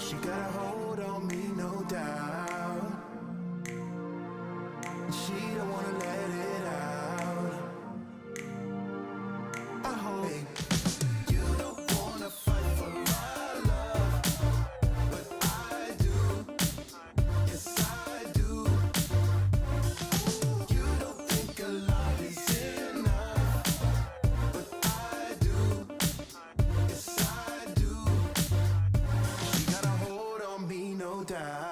She got a hold on me, no doubt. She don't wanna let it out. I hope you don't wanna fight for our love, but I do. Yes, I do. You don't think a lot is enough, but I do. Yes, I do. She got a hold on me, no doubt.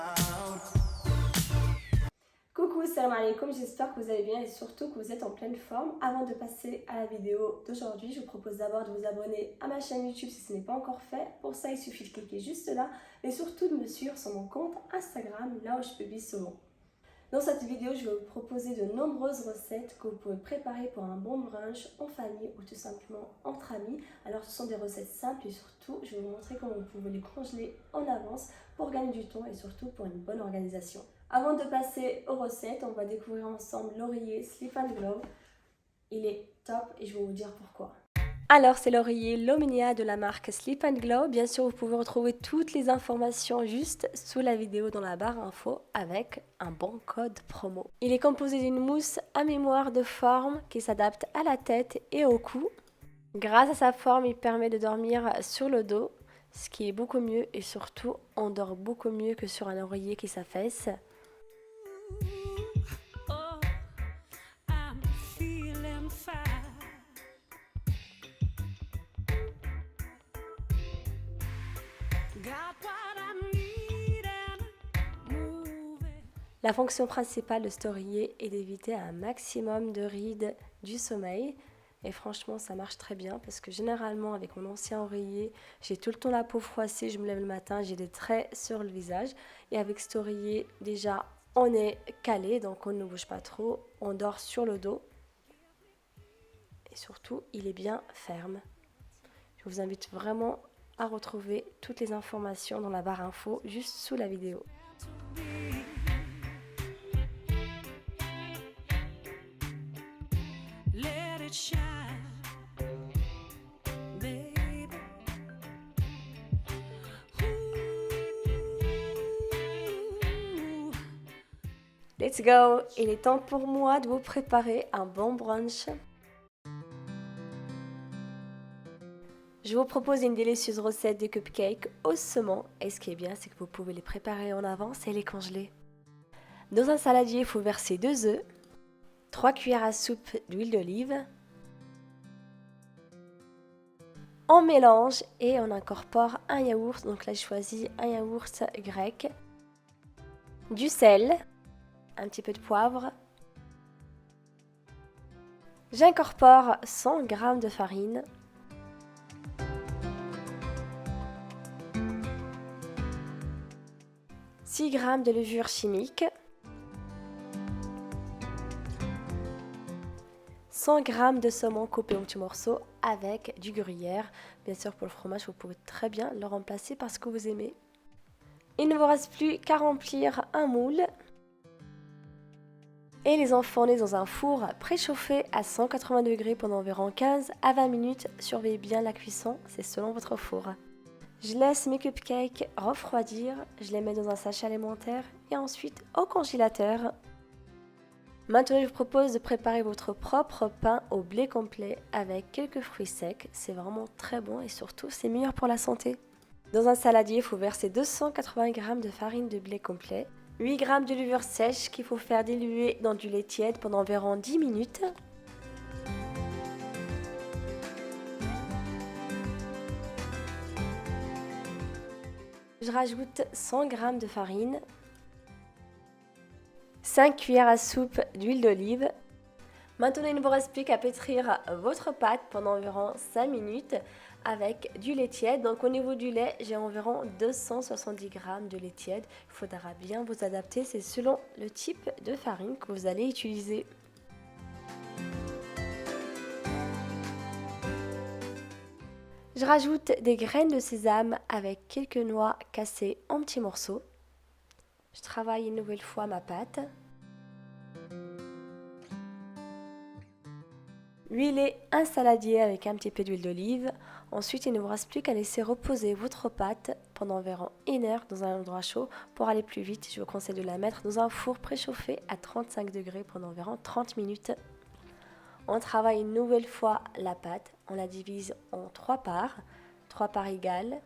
Coucou, salam alaikum, j'espère que vous allez bien et surtout que vous êtes en pleine forme. Avant de passer à la vidéo d'aujourd'hui, je vous propose d'abord de vous abonner à ma chaîne YouTube si ce n'est pas encore fait. Pour ça, il suffit de cliquer juste là et surtout de me suivre sur mon compte Instagram, là où je publie souvent. Dans cette vidéo, je vais vous proposer de nombreuses recettes que vous pouvez préparer pour un bon brunch en famille ou tout simplement entre amis. Alors ce sont des recettes simples et surtout, je vais vous montrer comment vous pouvez les congeler en avance pour gagner du temps et surtout pour une bonne organisation. Avant de passer aux recettes, on va découvrir ensemble l'oreiller Sleep and Glow. Il est top et je vais vous dire pourquoi. Alors, c'est l'oreiller Luminia de la marque Sleep and Glow. Bien sûr, vous pouvez retrouver toutes les informations juste sous la vidéo dans la barre info avec un bon code promo. Il est composé d'une mousse à mémoire de forme qui s'adapte à la tête et au cou. Grâce à sa forme, il permet de dormir sur le dos, ce qui est beaucoup mieux et surtout, on dort beaucoup mieux que sur un oreiller qui s'affaisse. La fonction principale de cet oreiller est d'éviter un maximum de rides du sommeil. Et franchement, ça marche très bien parce que généralement, avec mon ancien oreiller, j'ai tout le temps la peau froissée, je me lève le matin, j'ai des traits sur le visage. Et avec cet oreiller, déjà, on est calé, donc on ne bouge pas trop, on dort sur le dos. Et surtout, il est bien ferme. Je vous invite vraiment à retrouver toutes les informations dans la barre info juste sous la vidéo. Let's go! Il est temps pour moi de vous préparer un bon brunch. Je vous propose une délicieuse recette de cupcakes au saumon. Et ce qui est bien, c'est que vous pouvez les préparer en avance et les congeler. Dans un saladier, il faut verser 2 œufs, 3 cuillères à soupe d'huile d'olive. On mélange et on incorpore un yaourt. Donc là, je choisis un yaourt grec, du sel, un petit peu de poivre. J'incorpore 100 g de farine. « 6 g de levure chimique, 100 g de saumon coupé en petits morceaux avec du gruyère. Bien sûr, pour le fromage, vous pouvez très bien le remplacer par ce que vous aimez. Il ne vous reste plus qu'à remplir un moule et les enfourner dans un four préchauffé à 180 degrés pendant environ 15 à 20 minutes. Surveillez bien la cuisson, c'est selon votre four. Je laisse mes cupcakes refroidir, je les mets dans un sachet alimentaire et ensuite au congélateur. Maintenant, je vous propose de préparer votre propre pain au blé complet avec quelques fruits secs. C'est vraiment très bon et surtout, c'est meilleur pour la santé. Dans un saladier, il faut verser 280 g de farine de blé complet, 8 g de levure sèche qu'il faut faire diluer dans du lait tiède pendant environ 10 minutes. Je rajoute 100 g de farine, 5 cuillères à soupe d'huile d'olive. Maintenant, il ne vous reste plus qu'à pétrir votre pâte pendant environ 5 minutes avec du lait tiède. Donc au niveau du lait, j'ai environ 270 g de lait tiède. Il faudra bien vous adapter, c'est selon le type de farine que vous allez utiliser. Je rajoute des graines de sésame avec quelques noix cassées en petits morceaux. Je travaille une nouvelle fois ma pâte. Huilez un saladier avec un petit peu d'huile d'olive. Ensuite, il ne vous reste plus qu'à laisser reposer votre pâte pendant environ 1 heure dans un endroit chaud. Pour aller plus vite, je vous conseille de la mettre dans un four préchauffé à 35 degrés pendant environ 30 minutes. On travaille une nouvelle fois la pâte. On la divise en 3 parts égales.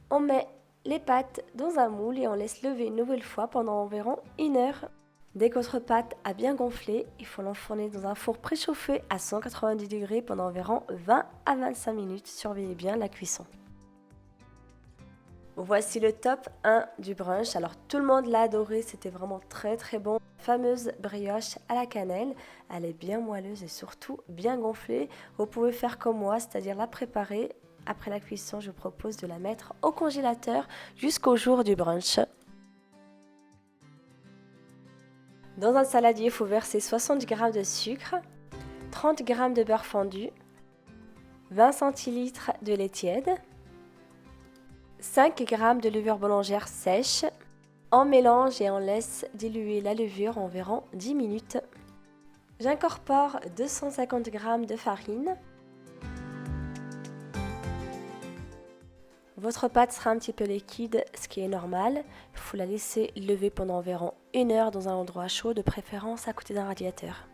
On met les pâtes dans un moule et on laisse lever une nouvelle fois pendant environ 1 heure. Dès que votre pâte a bien gonflé, il faut l'enfourner dans un four préchauffé à 190 degrés pendant environ 20 à 25 minutes. Surveillez bien la cuisson. Voici le top 1 du brunch. Alors tout le monde l'a adoré, c'était vraiment très très bon. Fameuse brioche à la cannelle, elle est bien moelleuse et surtout bien gonflée. Vous pouvez faire comme moi, c'est-à-dire la préparer. Après la cuisson, je vous propose de la mettre au congélateur jusqu'au jour du brunch. Dans un saladier, il faut verser 70 g de sucre, 30 g de beurre fondu, 20 centilitres de lait tiède, 5 g de levure boulangère sèche. On mélange et on laisse diluer la levure environ 10 minutes. J'incorpore 250 g de farine. Votre pâte sera un petit peu liquide, ce qui est normal. Il faut la laisser lever pendant environ 1 heure dans un endroit chaud, de préférence à côté d'un radiateur.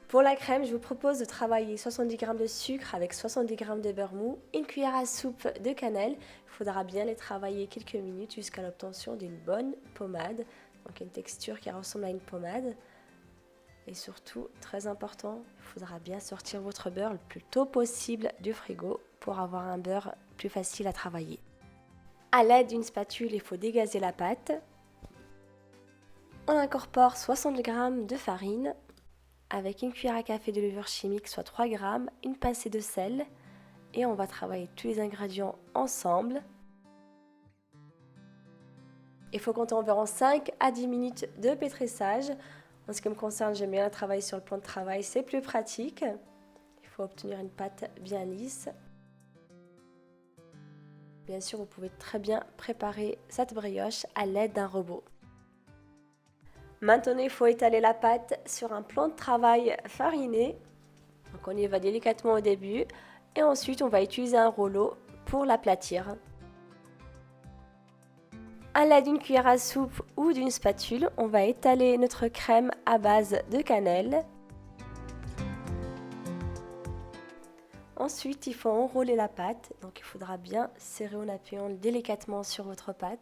Pour la crème, je vous propose de travailler 70 g de sucre avec 70 g de beurre mou, 1 cuillère à soupe de cannelle. Il faudra bien les travailler quelques minutes jusqu'à l'obtention d'une bonne pommade, donc une texture qui ressemble à une pommade. Et surtout, très important, il faudra bien sortir votre beurre le plus tôt possible du frigo pour avoir un beurre plus facile à travailler. À l'aide d'une spatule, il faut dégazer la pâte. On incorpore 60 g de farine avec 1 cuillère à café de levure chimique, soit 3 g, une pincée de sel. Et on va travailler tous les ingrédients ensemble. Il faut compter environ 5 à 10 minutes de pétrissage. En ce qui me concerne, j'aime bien travailler sur le plan de travail, c'est plus pratique. Il faut obtenir une pâte bien lisse. Bien sûr, vous pouvez très bien préparer cette brioche à l'aide d'un robot. Maintenant, il faut étaler la pâte sur un plan de travail fariné. Donc on y va délicatement au début et ensuite on va utiliser un rouleau pour l'aplatir. À l'aide d'une cuillère à soupe ou d'une spatule, on va étaler notre crème à base de cannelle. Ensuite, il faut enrouler la pâte, donc il faudra bien serrer en appuyant délicatement sur votre pâte.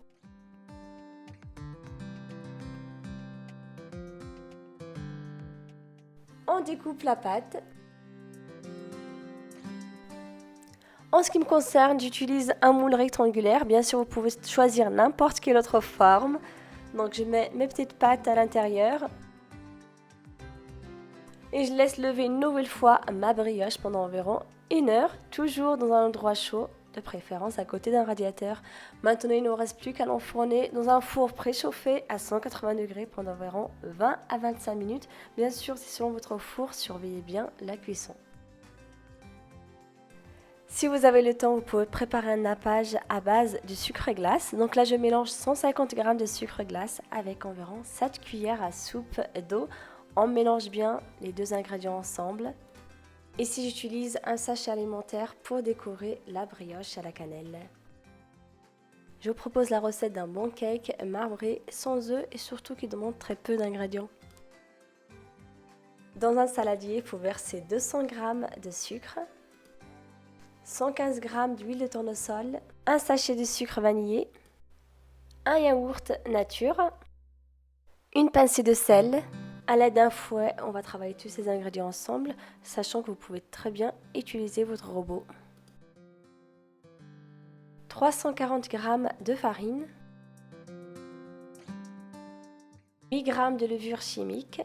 On découpe la pâte. En ce qui me concerne, j'utilise un moule rectangulaire. Bien sûr, vous pouvez choisir n'importe quelle autre forme. Donc, je mets mes petites pâtes à l'intérieur. Et je laisse lever une nouvelle fois ma brioche pendant environ 1 heure, toujours dans un endroit chaud, de préférence à côté d'un radiateur. Maintenant, il ne nous reste plus qu'à l'enfourner dans un four préchauffé à 180 degrés pendant environ 20 à 25 minutes. Bien sûr, c'est selon votre four, surveillez bien la cuisson. Si vous avez le temps, vous pouvez préparer un nappage à base de sucre glace. Donc là, je mélange 150 g de sucre glace avec environ 7 cuillères à soupe d'eau. On mélange bien les deux ingrédients ensemble. Ici, j'utilise un sachet alimentaire pour décorer la brioche à la cannelle. Je vous propose la recette d'un bon cake marbré sans œufs et surtout qui demande très peu d'ingrédients. Dans un saladier, il faut verser 200 g de sucre, 115 g d'huile de tournesol, un sachet de sucre vanillé, un yaourt nature, une pincée de sel. À l'aide d'un fouet, on va travailler tous ces ingrédients ensemble, sachant que vous pouvez très bien utiliser votre robot. 340 g de farine, 8 g de levure chimique.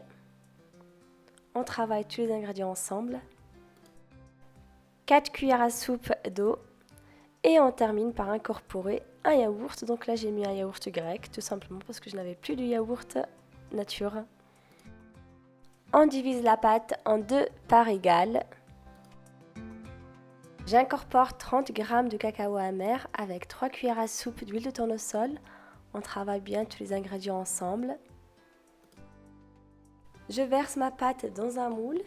On travaille tous les ingrédients ensemble. 4 cuillères à soupe d'eau et on termine par incorporer un yaourt. Donc là, j'ai mis un yaourt grec, tout simplement parce que je n'avais plus de yaourt nature. On divise la pâte en 2 parts égales. J'incorpore 30 g de cacao amer avec 3 cuillères à soupe d'huile de tournesol. On travaille bien tous les ingrédients ensemble. Je verse ma pâte dans un moule.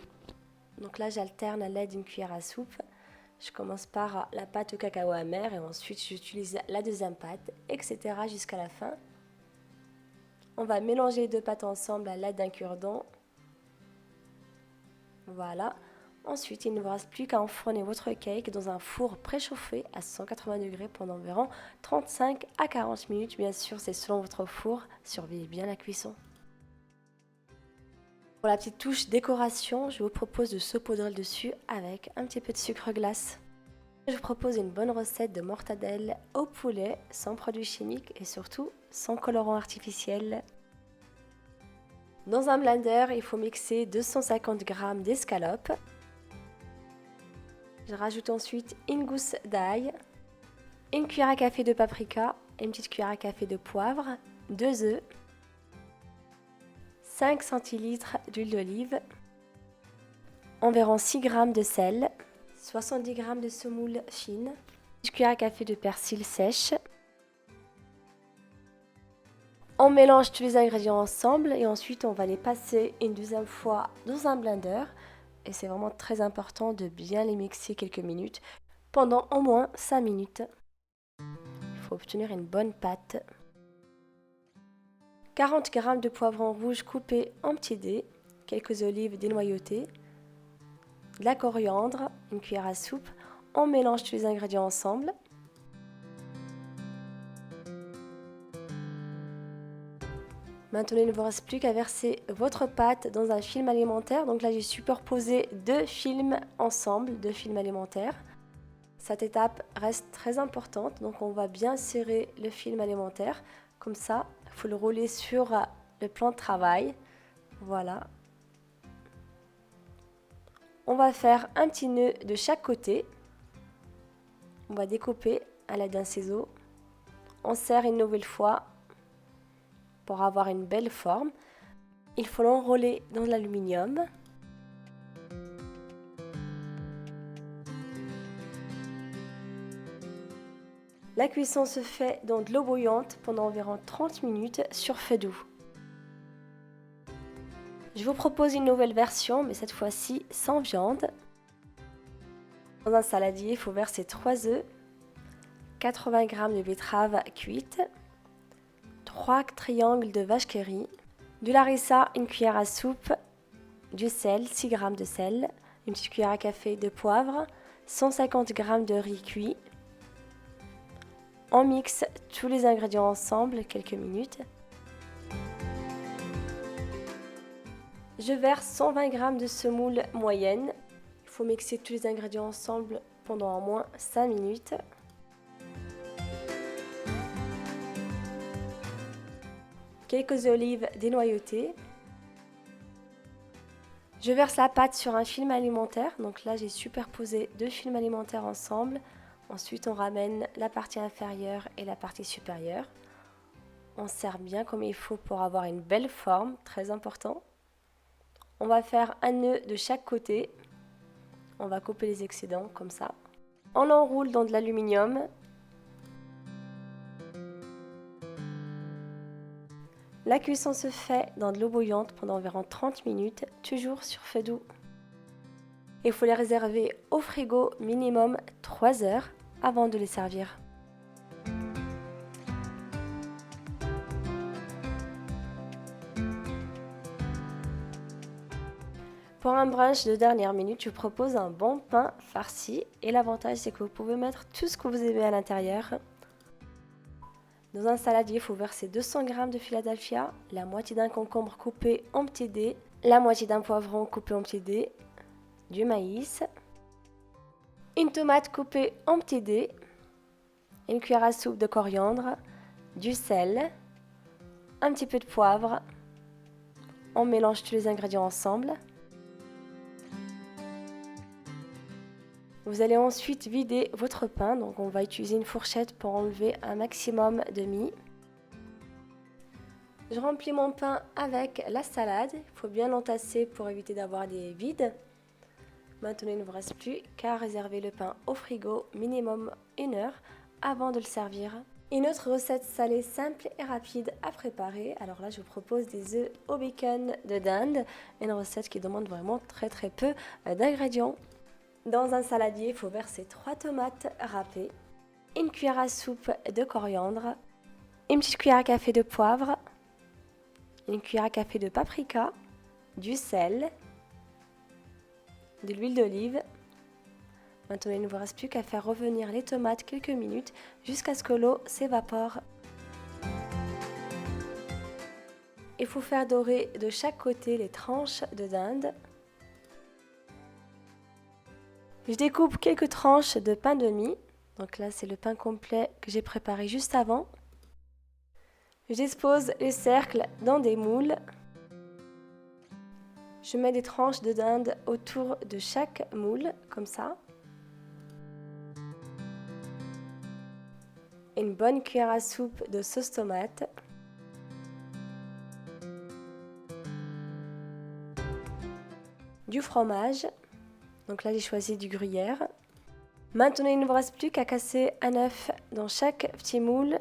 Donc là, j'alterne à l'aide d'une cuillère à soupe. Je commence par la pâte au cacao amer et ensuite j'utilise la deuxième pâte, etc. jusqu'à la fin. On va mélanger les deux pâtes ensemble à l'aide d'un cure-dent. Voilà. Ensuite, il ne vous reste plus qu'à enfourner votre cake dans un four préchauffé à 180 degrés pendant environ 35 à 40 minutes. Bien sûr, c'est selon votre four. Surveillez bien la cuisson. Pour la petite touche décoration, je vous propose de saupoudrer le dessus avec un petit peu de sucre glace. Je vous propose une bonne recette de mortadelle au poulet, sans produits chimiques et surtout sans colorant artificiel. Dans un blender, il faut mixer 250 g d'escalope. Je rajoute ensuite une gousse d'ail, une cuillère à café de paprika, une petite cuillère à café de poivre, 2 œufs, 5 centilitres d'huile d'olive, environ 6 g de sel, 70 g de semoule fine, une cuillère à café de persil sèche. On mélange tous les ingrédients ensemble et ensuite on va les passer une deuxième fois dans un blender. Et c'est vraiment très important de bien les mixer quelques minutes, pendant au moins 5 minutes. Il faut obtenir une bonne pâte. 40 g de poivrons rouges coupés en petits dés, quelques olives dénoyautées, de la coriandre, une cuillère à soupe. On mélange tous les ingrédients ensemble. Maintenant, il ne vous reste plus qu'à verser votre pâte dans un film alimentaire. Donc là, j'ai superposé 2 films ensemble, 2 films alimentaires. Cette étape reste très importante. Donc on va bien serrer le film alimentaire. Comme ça, il faut le rouler sur le plan de travail. Voilà. On va faire un petit nœud de chaque côté. On va découper à l'aide d'un ciseau. On serre une nouvelle fois pour avoir une belle forme. Il faut l'enrouler dans l'aluminium. La cuisson se fait dans de l'eau bouillante pendant environ 30 minutes sur feu doux. Je vous propose une nouvelle version, mais cette fois-ci sans viande. Dans un saladier, il faut verser 3 œufs, 80 g de betterave cuite, 3 triangles de vache qui rit, du harissa, une cuillère à soupe, du sel, 6 g de sel, une petite cuillère à café de poivre, 150 g de riz cuit. On mixe tous les ingrédients ensemble quelques minutes. Je verse 120 g de semoule moyenne. Il faut mixer tous les ingrédients ensemble pendant au moins 5 minutes. Quelques olives dénoyautées. Je verse la pâte sur un film alimentaire. Donc là, j'ai superposé 2 films alimentaires ensemble. Ensuite, on ramène la partie inférieure et la partie supérieure. On serre bien comme il faut pour avoir une belle forme, très important. On va faire un nœud de chaque côté. On va couper les excédents comme ça. On l'enroule dans de l'aluminium. La cuisson se fait dans de l'eau bouillante pendant environ 30 minutes, toujours sur feu doux. Il faut les réserver au frigo minimum 3 heures avant de les servir. Pour un brunch de dernière minute, je vous propose un bon pain farci. Et l'avantage, c'est que vous pouvez mettre tout ce que vous aimez à l'intérieur. Dans un saladier, il faut verser 200 g de Philadelphia, la moitié d'un concombre coupé en petits dés, la moitié d'un poivron coupé en petits dés, du maïs, une tomate coupée en petits dés, une cuillère à soupe de coriandre, du sel, un petit peu de poivre. On mélange tous les ingrédients ensemble. Vous allez ensuite vider votre pain, donc on va utiliser une fourchette pour enlever un maximum de mie. Je remplis mon pain avec la salade, il faut bien l'entasser pour éviter d'avoir des vides. Maintenant, il ne vous reste plus qu'à réserver le pain au frigo minimum 1 heure avant de le servir. Une autre recette salée simple et rapide à préparer. Alors là, je vous propose des œufs au bacon de dinde. Une recette qui demande vraiment très peu d'ingrédients. Dans un saladier, il faut verser 3 tomates râpées, une cuillère à soupe de coriandre, une petite cuillère à café de poivre, une cuillère à café de paprika, du sel, de l'huile d'olive. Maintenant, il ne vous reste plus qu'à faire revenir les tomates quelques minutes jusqu'à ce que l'eau s'évapore. Il faut faire dorer de chaque côté les tranches de dinde. Je découpe quelques tranches de pain de mie. Donc là, c'est le pain complet que j'ai préparé juste avant. Je dispose les cercles dans des moules. Je mets des tranches de dinde autour de chaque moule, comme ça. Une bonne cuillère à soupe de sauce tomate. Du fromage. Donc là, j'ai choisi du gruyère. Maintenant, il ne vous reste plus qu'à casser un œuf dans chaque petit moule.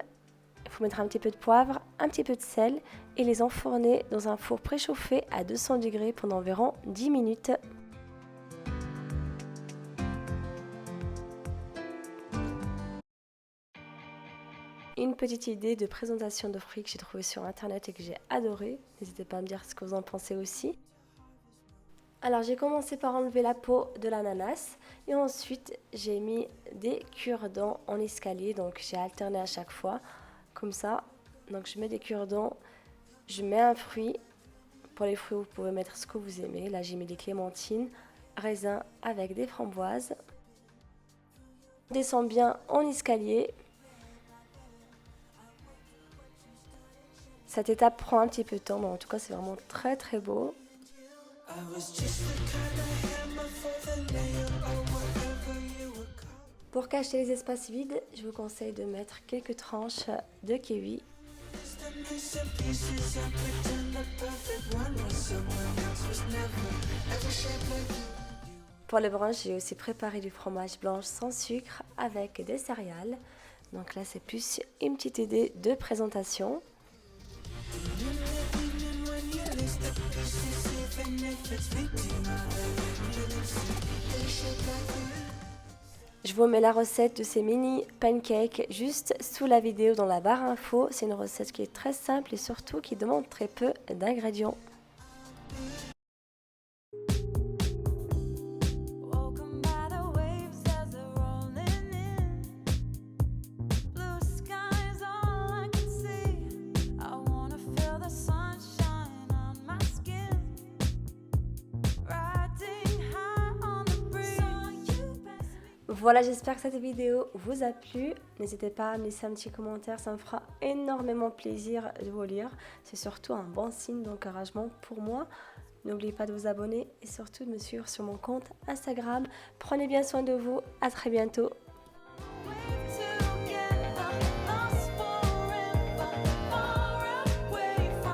Il faut mettre un petit peu de poivre, un petit peu de sel et les enfourner dans un four préchauffé à 200 degrés pendant environ 10 minutes. Une petite idée de présentation de fruits que j'ai trouvé sur internet et que j'ai adoré. N'hésitez pas à me dire ce que vous en pensez aussi. Alors j'ai commencé par enlever la peau de l'ananas et ensuite j'ai mis des cure-dents en escalier, donc j'ai alterné à chaque fois comme ça. Donc je mets des cure-dents, je mets un fruit. Pour les fruits vous pouvez mettre ce que vous aimez. Là j'ai mis des clémentines, raisins avec des framboises. On descend bien en escalier. Cette étape prend un petit peu de temps, mais en tout cas c'est vraiment très beau. Pour cacher les espaces vides, je vous conseille de mettre quelques tranches de kiwi. Pour le brunch, j'ai aussi préparé du fromage blanc sans sucre avec des céréales. Donc là, c'est plus une petite idée de présentation. Je vous mets la recette de ces mini pancakes juste sous la vidéo dans la barre info. C'est une recette qui est très simple et surtout qui demande très peu d'ingrédients. Voilà, j'espère que cette vidéo vous a plu. N'hésitez pas à me laisser un petit commentaire, ça me fera énormément plaisir de vous lire. C'est surtout un bon signe d'encouragement pour moi. N'oubliez pas de vous abonner et surtout de me suivre sur mon compte Instagram. Prenez bien soin de vous, à très bientôt.